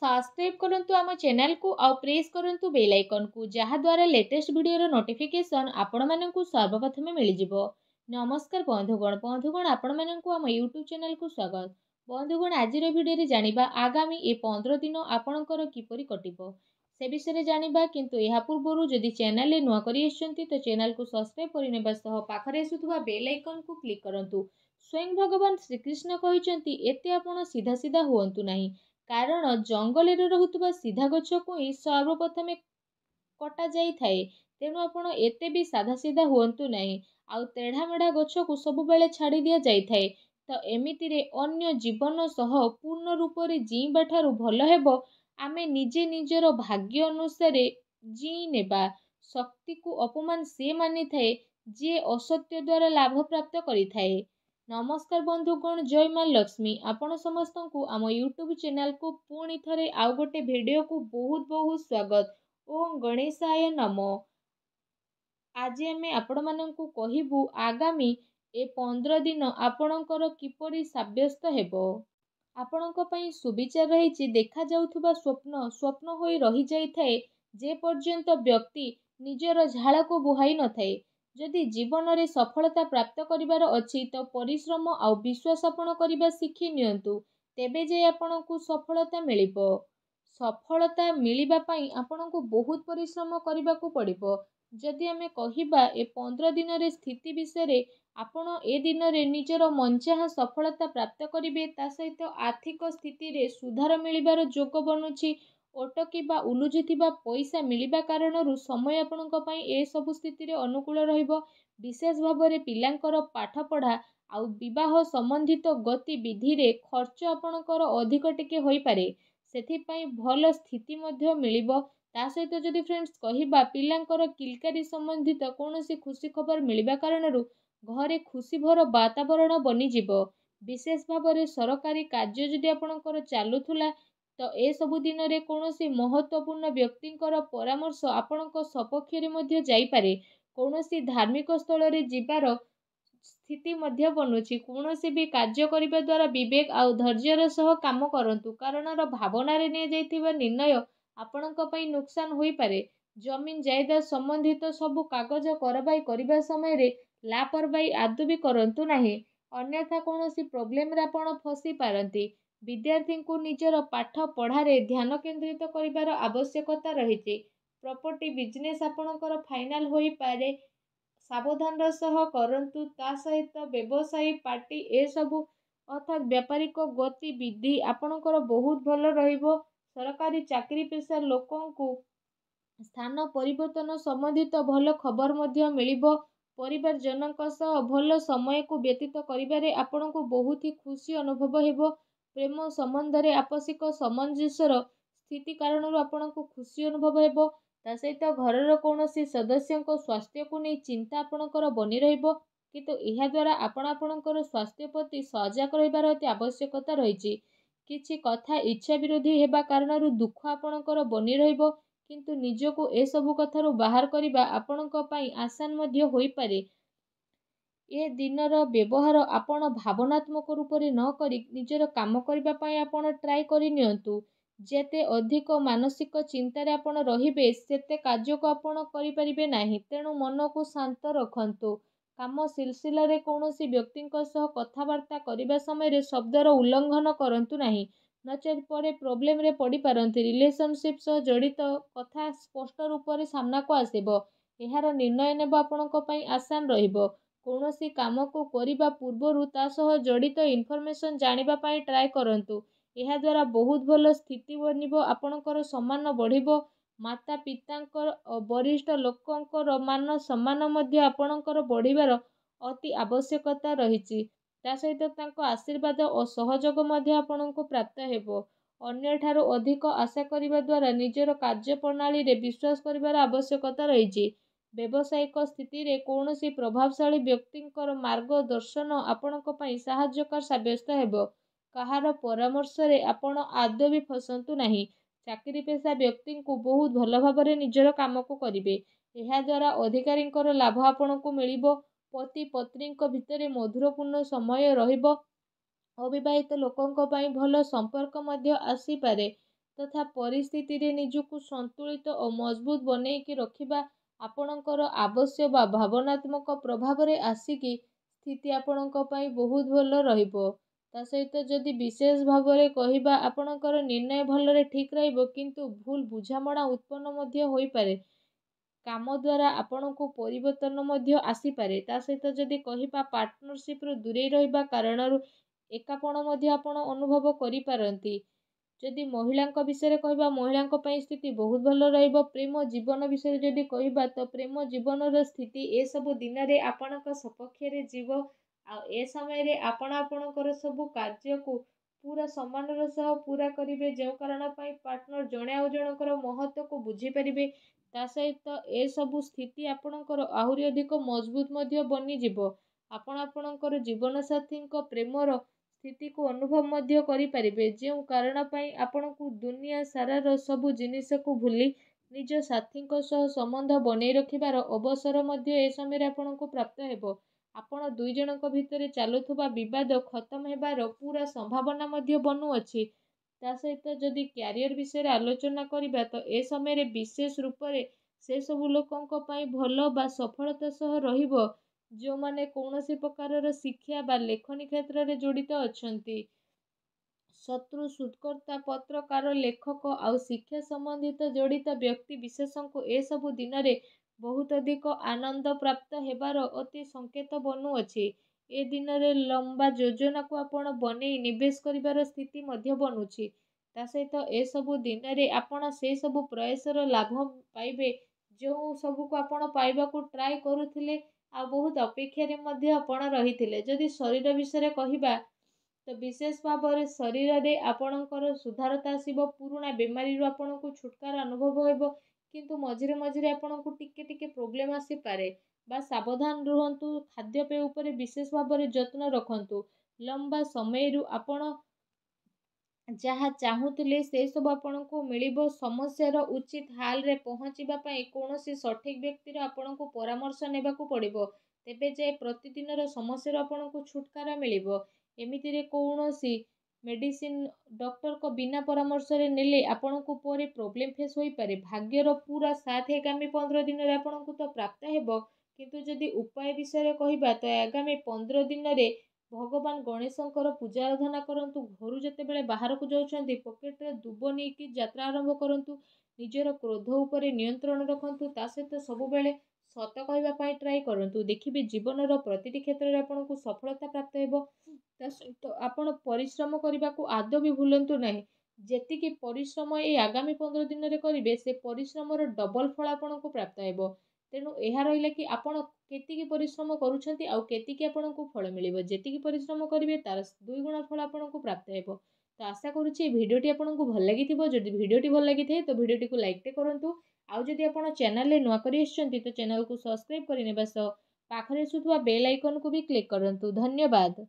Subscribe करंतु आम channel को आउ प्रेस करंतु बेल आइकन को जहा द्वारा लेटेस्ट वीडियो नोटिफिकेशन आपण मानकु सर्वप्रथमे मिल जिवो। नमस्कार बंधुगण आपण मानकु आम यूट्यूब चैनल को स्वागत। बंधुगण आज वीडियो रे जानिबा आगामी ए 15 दिन आपणकर किपरि कटिबो से विषय रे जानिबा, किंतु एहा पूर्वरु जदि चैनल ले नुआ करि आछंती तो चैनल को सब्सक्राइब करिनेबा सह पाखरे आसुथुबा बेल आइकन को क्लिक करंतु। स्वयं भगवान श्रीकृष्ण कहिसंती एते आपण सीधा सीधा हुअंतु नाही, कारण जंगल रहुतुबा सीधा गछ को ही सर्वप्रथमे कटा जाई थाए। तेणु आपण एते भी साधा सीधा हुअंतु नाही, आउ तेढ़ा मेढ़ा गछ को सब बेले छाड़ी दिया जाई थाए। तो एमिति रे अन्य जीवन सह पूर्ण रूप रे जीवा ठारू भलो हेबो आमे निजे निजर भाग्य अनुसार जी नेबा। शक्ति को अपमान से मानि थाए जे असत्य द्वारा लाभ प्राप्त करि थाए। नमस्कार बंधुगण, जय मां लक्ष्मी। आपण समस्त को आम यूट्यूब चैनल को पुणी थरे आउ गोटे वीडियो को बहुत बहुत स्वागत। ओम गणेशाय नमो। आज आमे आपण माननकु कहिबु आगामी ए 15 दिन आपणकर किपरि साब्यस्त हेबो। आपणक पई सुविचार रहिछि। देखा जाउथुबा स्वप्न होई रहि जाई थाए जे पर्यंत व्यक्ति निजर झाड़ को बुहाई न थाए। जदि जीवन रे सफलता प्राप्त करिवार अछि तो परिश्रम आउ विश्वास आपण करिबा शिखि नियंतु, तेबे जे आपणकु सफलता मिलिबो। सफलता मिलिबा पई आपणकु बहुत परिश्रम करिबाकू पड़िबो। जदि आमे कहिबा ए 15 दिन रे स्थिति विषय रे, आपण ए दिन रे निजर मनचाहा सफलता प्राप्त करिवे। ता सहित आर्थिक स्थिति रे सुधार मिलिबार जोग बनुछि। अटकिबा उलुझुथिबा पैसा मिलिबा कारणरू समय आपणक पई ए सब स्थिति रे अनुकूल रहिबो। विशेष भाବରେ पिलांकर पाठ पढ़ा आउ विवाह संबंधित गतिविधि रे खर्च आपणकर अधिक टिके होई पारे, सेथि पई भल स्थिति मध्य मिलिबो। ता सहित जदि फ्रेंड्स कहिबा पिलांकर किलकारी संबंधित कोनोसी खुशी खबर मिलिबा कारणरू घरे खुशी भर वातावरण बनी जिवो। विशेष भाବରେ सरकारी कार्य जदि आपणकर चालुथुला तो ए सबु दिन रे कोनोसी महत्वपूर्ण व्यक्तिंकर परामर्श आपणक सपक्ष रे मध्य जाई पारे। कोनोसी धार्मिक स्थल रे जिबार स्थिति मध्य बनुछि। कोनोसी भी कार्य करिबा द्वारा विवेक आउ धैर्यर सह काम करंतु, कारण भावना रे ने जाइथिबा निर्णय आपणक पई नुकसान होई पारे। जमीन जायदाद संबंधित सबु कागज करबाई करिबा समय रे लापरवाही आदु भी करंतु नाही, अन्यथा कोनोसी प्रॉब्लम रे आपण फसी पारंती। विद्यार्थी को निजर पाठ पढ़ारे ध्यान केंद्रित करिबार आवश्यकता रहिछि। प्रॉपर्टी बिजनेस आपणकर फाइनल होई पारे, सावधान सह करंतु। ता सहित व्यवसायी पार्टी ए सबु अर्थात व्यापारिक गतिविधि आपणकर बहुत भल रहिबो। सरकारी चाकरी पेशा लोकंकु स्थान परिवर्तन संबंधित भल खबर मध्य मिलिबो। परिवार जनक सह भल समय को व्यतीत करिबारे आपणको बहुत ही खुशी अनुभव हेबो। प्रेम संबंध रे आपसिक सामंजस्यर स्थिति कारणरू आपणको खुशी अनुभव हेबो। ता सहित घरर कोनोसी सदस्यको स्वास्थ्य को नै चिंता आपणकर बनी रहिबो, किंतु एहा द्वारा आपणकर स्वास्थ्य प्रति सजग रहिबार अति आवश्यकता रहिछि। किछि कथा इच्छा विरोधी हेबा कारणरू दुख आपणकर बनी रहिबो, किंतु निजको ए सबु कथारू बाहर करिबा आपणक पई आसान मध्य होई पारे। ए दिनर व्यवहार आपण भावनात्मक रूप रे न करी निजर काम करिबा पई आपण ट्राई करि नियंतु। जेते अधिक मानसिक चिंता रे आपण रहिबे सेते कार्य को आपण करि परिबे नाही। तेणु मन को शांत रखंतु। काम सिलसिला रे कोनोसी व्यक्तिंक सह कथावार्ता करिबा समय रे शब्दर उल्लंघन करंतु नाही, नचेत परे प्रॉब्लम रे पड़ी पारंती। रिलेशनशिप सह जड़ित कथा स्पष्ट रूप रे सामना को आसीबो। एहार निर्णय नेबा आपणक पई आसान रहिबो। कोनोसी काम को करिबा पूर्वरु ता सह जड़ित इन्फॉर्मेशन जानिबा पई ट्राई करंतु। एहा द्वारा बहुत भल स्थिति बनिबो। आपणकर सम्मान बढ़िबो। माता पितांकर वरिष्ठ लोकंकर मान सम्मान मध्य आपणकर बढ़िबार अति आवश्यकता रहिछि। ता सहित तांको आशीर्वाद और सहयोग मध्य आपणको प्राप्त हेबो। अन्य ठारो अधिक आशा करिबा द्वारा निजर कार्य प्रणाली रे विश्वास करिबार आवश्यकता रहिछि। व्यावसायिक स्थिति रे कोनोसी प्रभावशाली व्यक्तिंकर मार्गदर्शन आपणक पई सहायकर साब्यस्त हेबो। कहार परामर्श रे आपण आदौ भी फसंतु नाही। चाकरी पेशा व्यक्ति को बहुत भल भाବରେ निजर काम को करिवे। एहा द्वारा अधिकारींकर लाभ आपणको मिलिबो। पति पत्नींक भितरे मधुरपूर्ण समय रहिबो। अविवाहित लोकंक पई भल संपर्क मध्य आसी पारे। तथा परिस्थिति रे निजकु संतुलित और मजबूत बनैकी रखिबा आपणकर आवश्यक बा भावनात्मक प्रभाव रे आसिकी स्थिति आपणक पई बहुत भल रहिबो। ता सहित जदि विशेष भाव रे कहिबा आपणकर निर्णय भलरे ठीक रहिबो किंतु भूल बुझामणा उत्पन्न मध्य होई पारे। काम द्वारा आपणको परिवर्तन मध्य आसी पारे। ता सहित जदि कहिबा पार्टनरशिप रु दूरे रहिबा कारणरू एकापण मध्य आपण अनुभव करि पारंती। जदि महिलांक विषय कहबा महिलांक पई स्थिति बहुत भल रहिबो। प्रेम जीवन विषय जदि कहबा तो प्रेम जीवनर स्थिति ए सब दिन रे आपणक सपक्ष रे जीव आ ए समय रे आपण आपणकर सब कार्य को पूरा सम्मानर सह पूरा करिवे जो कारण पई पार्टनर जणे आ जणकर महत्व को बुझी परिबे। ता सहित ए सब स्थिति आपणकर आहुरी अधिक मजबूत मध्य बनी जिवो। आपण आपणकर जीवन साथींक प्रेमर स्थिति को अनुभव मध्य करि परिबे जो कारण पई आपणकु दुनिया सारार सबु जिनिस को भूली निज साथींक सह संबंध बनै रखिबार अवसर मध्य ए समय रे आपणकु प्राप्त हेबो। आपण दुई जनक भितरे चालुथुबा विवाद खत्म हेबार पूरा संभावना मध्य बनू अछि। ता सहित जदि क्यारियर विषय रे आलोचना करिबा तो ए समय रे विशेष रूप रे से सबु लोकंक पई भल बा सफलता सह रहिबो जो माने कौनसी प्रकार शिक्षा बा लेखनी क्षेत्र रे जड़ित अछंती। शत्रु सुदकर्ता पत्रकार लेखक आउ शिक्षा संबंधित जड़ित व्यक्ति विशेषण को ए सबु दिन रे बहुत अधिक आनंद प्राप्त हेबार अति संकेत बनू अछि। ए दिन रे लंबा योजना को आपण बने निवेश करिवार स्थिति मध्य बनूछि। ता सहित ए सबु दिन रे आपण से सबु प्रयासर लाभ पाइबे जो सबु को आपण पाइबा को ट्राई करूथिले आ बहुत अपेक्षा रे मध्य आपण रहिथिले। जदि शरीर विषय कहिबा तो विशेष भाव रे शरीर रे आपणकर सुधारता आसीबो। पुराना बीमारी रो आपणको छुटकारा अनुभव हेबो किंतु मझिरे मझिरे आपणको टिके टिके प्रॉब्लम आसी पारे बा सावधान रहंतु। खाद्यपेय उपरे विशेष भाव रे यत्न रखंतु। लंबा समय रु आपण जहाँ चाहूले से सब आपको मिलिबो। समस्यार उचित हाल रे पहुँचीबा पई कौनसी सठिक व्यक्तिर आपको परामर्श नेबाकू पड़िबो तेबे जे प्रतिदिनर समस्यार आपको छुटकारा मिलिबो। एमितिरे कौनसी मेडिसिन डॉक्टर को बिना परामर्श रे नेले आपको परे प्रॉब्लम फेस होई पारे। भाग्यर पूरा साथ आगामी 15 दिन रे आपको तो प्राप्त हेबो किंतु जदि उपाय विषय कहिबा तो आगामी 15 दिन रे भगवान गणेशंकर पूजा आराधना करंतु। घरु जते बेले बाहर को जाउछंती पॉकेट रे दुब नेकी यात्रा आरंभ करंतु। निजर क्रोध उपरे नियंत्रण रखंतु। ता सहित सब बेले सत कहबा पई ट्राई करंतु। देखिबे जीवनर प्रतिटी क्षेत्र रे आपनको सफलता प्राप्त हेबो। ता सहित आपण परिश्रम करबा को आदौ भी भूलंतु नाही। जेतिकी परिश्रम ए आगामी 15 दिन रे करिवे से परिश्रमर डबल फल आपनको प्राप्त हेबो। तेणु यह रहिला कि आपण केतिकी परिश्रम करूछंती आउ केतिकी आपनको फल मिलिबो। जेतिकी परिश्रम करिवे तार 2 गुण फल आपनको प्राप्त हेबो। तो आशा करूछि भिडियोटी आपनको भल लागिथिबो। जदि भिडियोटी भल लागिथे तो भिडियोटी को लाइक टे करंतु। आउ जदि आपण चैनल रे नुवा करि आछंती तो चैनल को सब्सक्राइब करि नेबा सह पाखरे सुथुवा बेल आइकन को भी क्लिक करंतु। धन्यवाद।